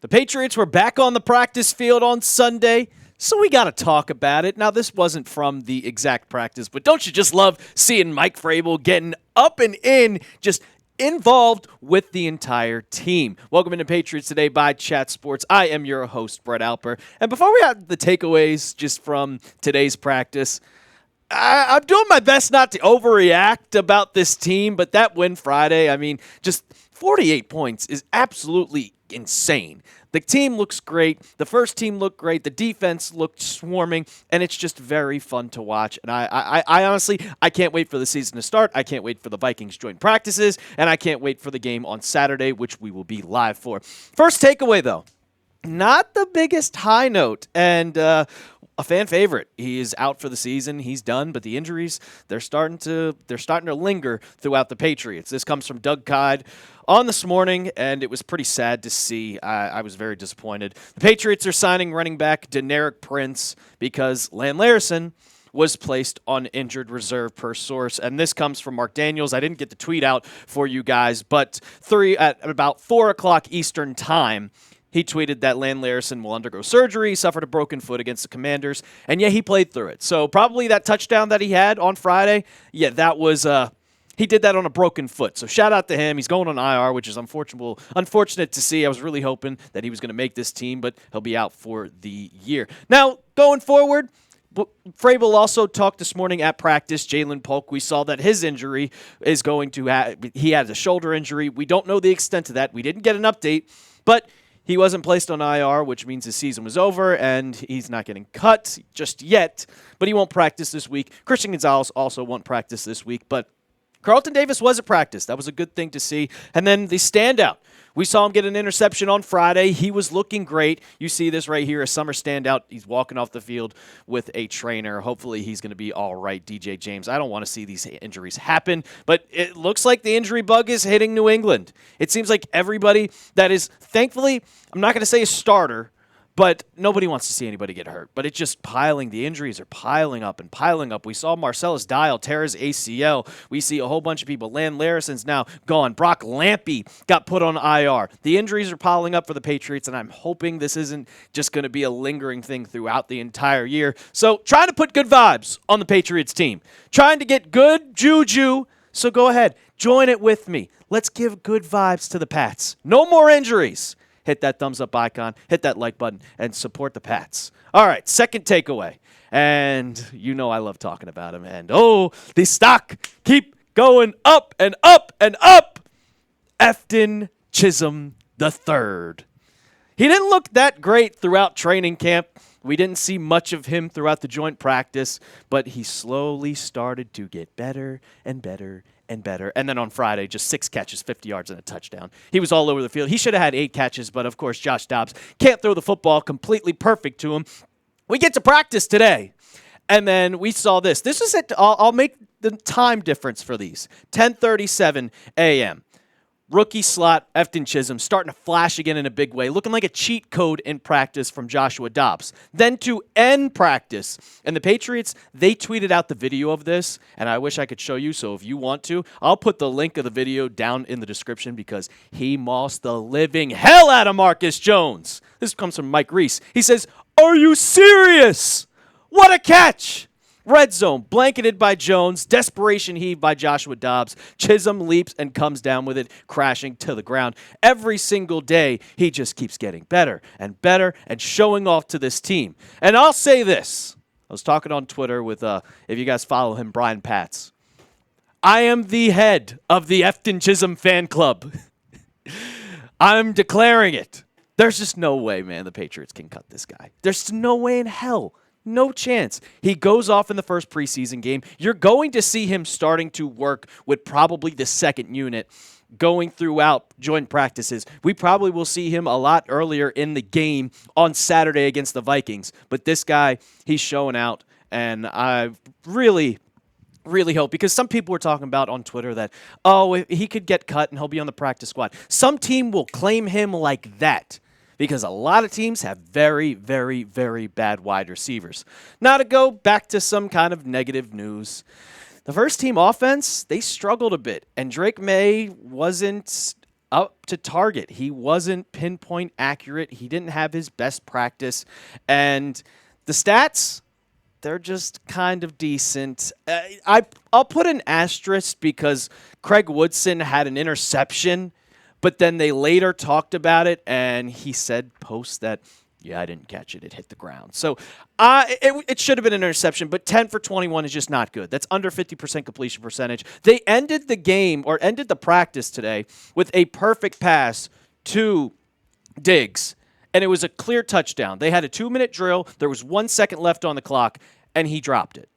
The Patriots were back on the practice field on Sunday, so we got to talk about it. Now, this wasn't from the exact practice, but don't you just love seeing Mike Vrabel getting up and in, just involved with the entire team? Welcome into Patriots Today by Chat Sports. I am your host, Brett Alper. And before we have the takeaways just from today's practice, I'm doing my best not to overreact about this team, but that win Friday, I mean, just 48 points is absolutely insane. The team looks great. The first team looked great. The defense looked swarming, and it's just very fun to watch. And I honestly, I can't wait for the season to start. I can't wait for the Vikings joint practices, and I can't wait for the game on Saturday, which we will be live for. First takeaway, though, not the biggest high note, and a fan favorite. He is out for the season. He's done, but the injuries, they're starting to linger throughout the Patriots. This comes from Doug Kyed on this morning, and it was pretty sad to see. I was very disappointed. The Patriots are signing running back Deneric Prince because Lan Larison was placed on injured reserve per source. And this comes from Mark Daniels. I didn't get the tweet out for you guys, but at about 4 o'clock Eastern time, he tweeted that Lan Larison will undergo surgery, suffered a broken foot against the Commanders, and yeah, he played through it. So probably that touchdown that he had on Friday, yeah, that was he did that on a broken foot. So shout out to him. He's going on IR, which is unfortunate to see. I was really hoping that he was going to make this team, but he'll be out for the year. Now, going forward, Vrabel also talked this morning at practice. Jalen Polk, we saw that his injury is going to he had a shoulder injury. We don't know the extent of that. We didn't get an update, but he wasn't placed on IR, which means his season was over, and he's not getting cut just yet, but he won't practice this week. Christian Gonzalez also won't practice this week, but Carlton Davis was at practice. That was a good thing to see. And then the standout. We saw him get an interception on Friday. He was looking great. You see this right here, a summer standout. He's walking off the field with a trainer. Hopefully he's going to be all right, DJ James. I don't want to see these injuries happen, but it looks like the injury bug is hitting New England. It seems like everybody that is, thankfully, I'm not going to say a starter, but nobody wants to see anybody get hurt. But it's just piling. The injuries are piling up and piling up. We saw Marcellus Dial tear his ACL. We see a whole bunch of people. Lan Larison's now gone. Brock Lampy got put on IR. The injuries are piling up for the Patriots, and I'm hoping this isn't just going to be a lingering thing throughout the entire year. So trying to put good vibes on the Patriots team. Trying to get good juju. So go ahead. Join it with me. Let's give good vibes to the Pats. No more injuries. Hit that thumbs up icon, hit that like button, and support the Pats. All right, second takeaway. And you know I love talking about him. And the stock keep going up and up and up. Eftton Chisum III. He didn't look that great throughout training camp. We didn't see much of him throughout the joint practice, but he slowly started to get better and better and better. And then on Friday, just 6 catches, 50 yards, and a touchdown. He was all over the field. He should have had 8 catches, but of course, Josh Dobbs can't throw the football completely perfect to him. We get to practice today, and then we saw this. This is it. I'll make the time difference for these. 10:37 a.m. Rookie slot, Eftton Chisum, starting to flash again in a big way, looking like a cheat code in practice from Joshua Dobbs. Then to end practice, and the Patriots, they tweeted out the video of this, and I wish I could show you, so if you want to, I'll put the link of the video down in the description because he mossed the living hell out of Marcus Jones. This comes from Mike Reese. He says, "Are you serious? What a catch!" Red zone, blanketed by Jones, desperation heave by Joshua Dobbs. Chisum leaps and comes down with it, crashing to the ground. Every single day, he just keeps getting better and better and showing off to this team. And I'll say this. I was talking on Twitter with, if you guys follow him, Brian Patz. I am the head of the Eftton Chisum fan club. I'm declaring it. There's just no way, man, the Patriots can cut this guy. There's no way in hell. No chance. He goes off in the first preseason game. You're going to see him starting to work with probably the second unit going throughout joint practices. We probably will see him a lot earlier in the game on Saturday against the Vikings. But this guy, he's showing out, and I really hope, because some people were talking about on Twitter that, he could get cut and he'll be on the practice squad. Some team will claim him like that, because a lot of teams have very, very, very bad wide receivers. Now to go back to some kind of negative news. The first team offense, they struggled a bit, and Drake Maye wasn't up to target. He wasn't pinpoint accurate. He didn't have his best practice. And the stats, they're just kind of decent. I'll put an asterisk because Craig Woodson had an interception, but then they later talked about it, and he said post that, yeah, I didn't catch it. It hit the ground. So it should have been an interception, but 10 for 21 is just not good. That's under 50% completion percentage. They ended the game, or ended the practice today, with a perfect pass to Diggs, and it was a clear touchdown. They had a 2-minute drill. There was 1 second left on the clock, and he dropped it.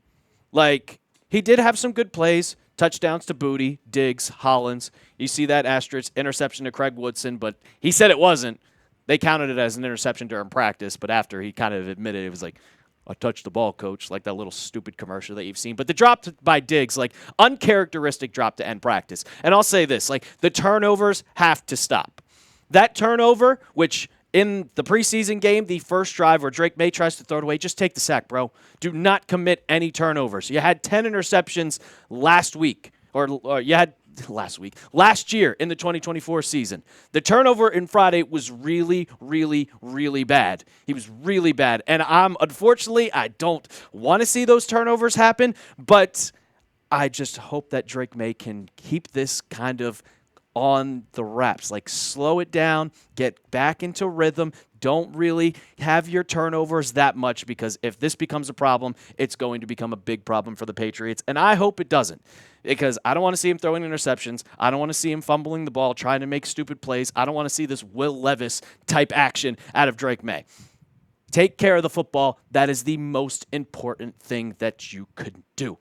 Like, he did have some good plays. Touchdowns to Booty, Diggs, Hollins. You see that asterisk, interception to Craig Woodson, but he said it wasn't. They counted it as an interception during practice, but after he kind of admitted it was like, I touched the ball, coach, like that little stupid commercial that you've seen. But the drop by Diggs, like uncharacteristic drop to end practice. And I'll say this, like the turnovers have to stop. That turnover, which in the preseason game, the first drive where Drake Maye tries to throw it away, just take the sack, bro. Do not commit any turnovers. You had 10 interceptions last week, or you had last year in the 2024 season. The turnover in Friday was really, really, really bad. He was really bad. And unfortunately, I don't want to see those turnovers happen, but I just hope that Drake Maye can keep this kind of on the wraps, like slow it down, get back into rhythm. Don't really have your turnovers that much, because if this becomes a problem, it's going to become a big problem for the Patriots. And I hope it doesn't, because I don't want to see him throwing interceptions. I don't want to see him fumbling the ball, trying to make stupid plays. I don't want to see this Will Levis type action out of Drake Maye. Take care of the football. That is the most important thing that you could do.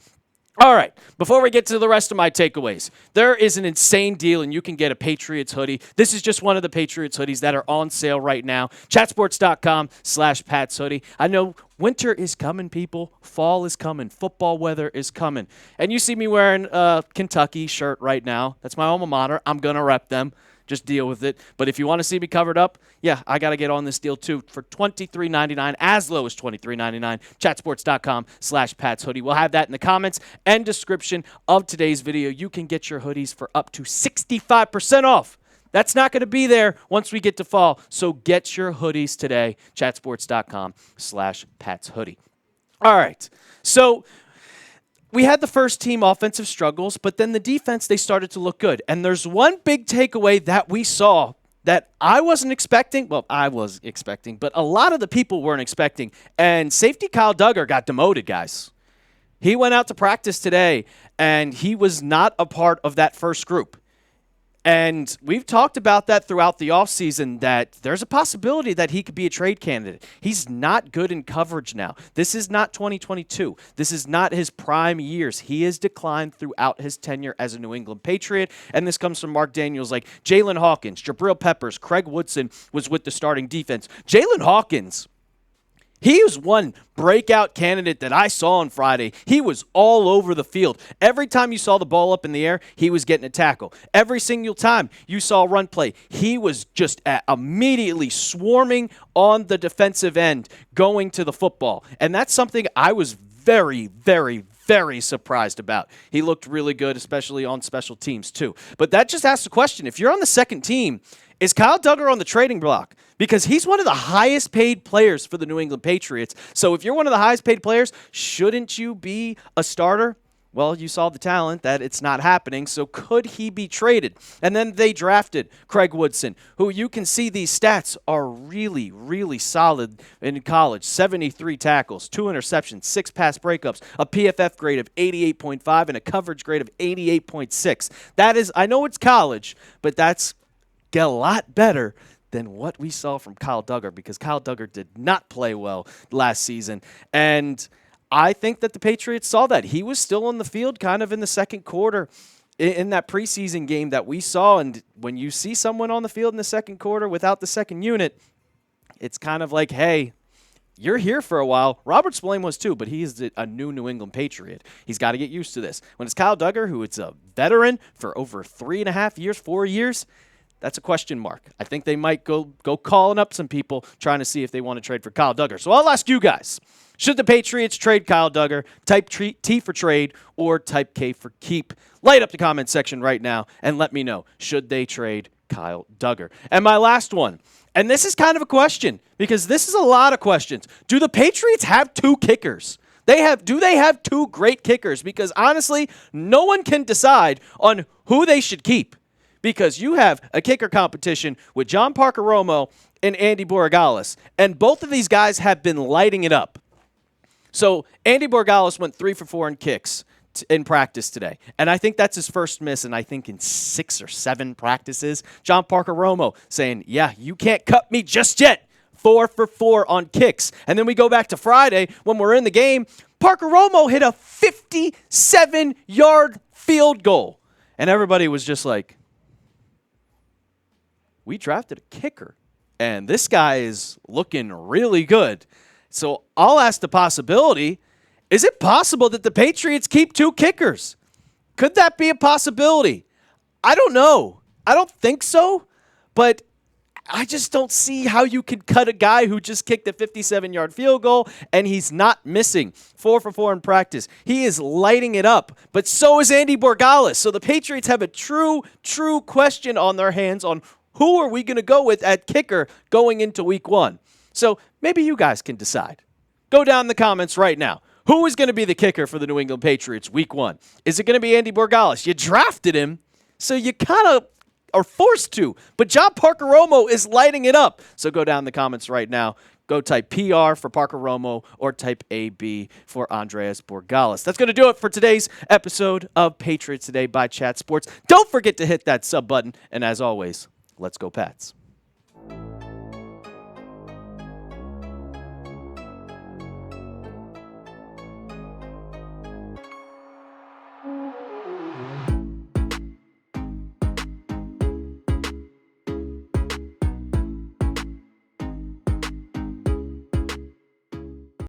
All right, before we get to the rest of my takeaways, there is an insane deal, and you can get a Patriots hoodie. This is just one of the Patriots hoodies that are on sale right now. Chatsports.com/Pats hoodie. I know winter is coming, people. Fall is coming. Football weather is coming. And you see me wearing a Kentucky shirt right now. That's my alma mater. I'm going to rep them. Just deal with it. But if you want to see me covered up, yeah, I got to get on this deal too for $23.99, as low as $23.99. Chatsports.com/Pats hoodie. We'll have that in the comments and description of today's video. You can get your hoodies for up to 65% off. That's not going to be there once we get to fall. So get your hoodies today. Chatsports.com/Pats hoodie. All right. So we had the first team offensive struggles, but then the defense, they started to look good. And there's one big takeaway that we saw that I wasn't expecting. Well, I was expecting, but a lot of the people weren't expecting. And safety Kyle Duggar got demoted, guys. He went out to practice today, and he was not a part of that first group. And we've talked about that throughout the offseason, that there's a possibility that he could be a trade candidate. He's not good in coverage now. This is not 2022. This is not his prime years. He has declined throughout his tenure as a New England Patriot. And this comes from Mark Daniels, like Jalen Hawkins, Jabril Peppers, Craig Woodson was with the starting defense. Jalen Hawkins, he was one breakout candidate that I saw on Friday. He was all over the field. Every time you saw the ball up in the air, he was getting a tackle. Every single time you saw a run play, he was just immediately swarming on the defensive end, going to the football. And that's something I was very, very, very surprised about. He looked really good, especially on special teams too. But that just asks the question, if you're on the second team, is Kyle Duggar on the trading block? Because he's one of the highest paid players for the New England Patriots. So if you're one of the highest paid players, shouldn't you be a starter? Well, you saw the talent that it's not happening, so could he be traded? And then they drafted Craig Woodson, who you can see these stats are really, really solid in college. 73 tackles, 2 interceptions, 6 pass breakups, a PFF grade of 88.5, and a coverage grade of 88.6. That is, I know it's college, but that's a lot better than what we saw from Kyle Duggar, because Kyle Duggar did not play well last season. And I think that the Patriots saw that. He was still on the field kind of in the second quarter in that preseason game that we saw. And when you see someone on the field in the second quarter without the second unit, it's kind of like, hey, you're here for a while. Robert Spillane was too, but he's a new New England Patriot. He's got to get used to this. When it's Kyle Duggar, who is a veteran for over 3.5 years, 4 years, that's a question mark. I think they might go calling up some people trying to see if they want to trade for Kyle Duggar. So I'll ask you guys, should the Patriots trade Kyle Duggar? Type T for trade or type K for keep? Light up the comment section right now and let me know. Should they trade Kyle Duggar. And my last one, and this is kind of a question because this is a lot of questions. Do the Patriots have two kickers? Do they have two great kickers? Because honestly, no one can decide on who they should keep because you have a kicker competition with John Parker Romo and Andy Borregales, and both of these guys have been lighting it up. So Andy Borregales went 3 for 4 in kicks in practice today, and I think that's his first miss, and I think in 6 or 7 practices. John Parker Romo saying, yeah, you can't cut me just yet. 4 for 4 on kicks. And then we go back to Friday when we're in the game. Parker Romo hit a 57-yard field goal. And everybody was just like, we drafted a kicker, and this guy is looking really good. So I'll ask the possibility, is it possible that the Patriots keep two kickers? Could that be a possibility? I don't know. I don't think so, but I just don't see how you could cut a guy who just kicked a 57-yard field goal, and he's not missing. 4 for 4 in practice. He is lighting it up, but so is Andy Borregales. So the Patriots have a true question on their hands on who are we going to go with at kicker going into week 1. So maybe you guys can decide. Go down in the comments right now. Who is going to be the kicker for the New England Patriots week 1? Is it going to be Andy Borregales? You drafted him, so you kind of are forced to. But John Parker Romo is lighting it up. So go down in the comments right now. Go type PR for Parker Romo or type AB for Andreas Borregales. That's going to do it for today's episode of Patriots Today by Chat Sports. Don't forget to hit that sub button. And as always, let's go Pats.